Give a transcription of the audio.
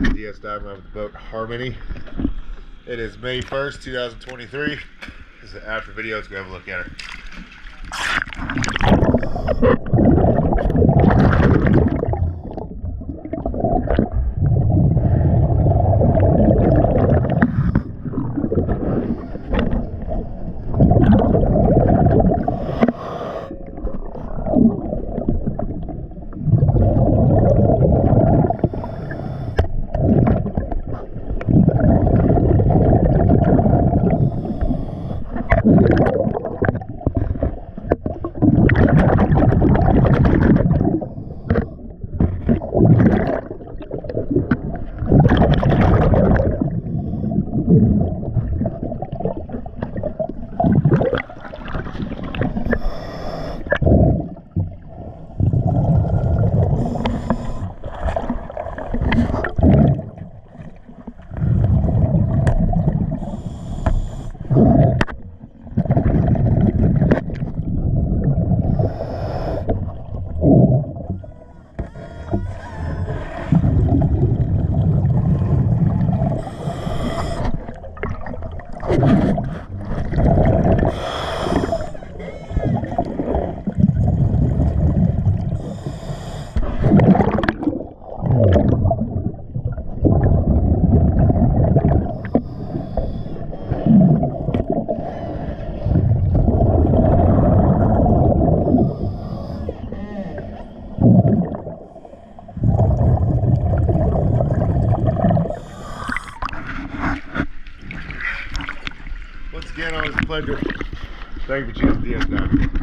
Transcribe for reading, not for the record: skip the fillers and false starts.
DS diver with the boat Harmony. It is May 1st, 2023. This is the after video. Let's go have a look at her. Once again, always a pleasure. Thank you for choosing DS Diver.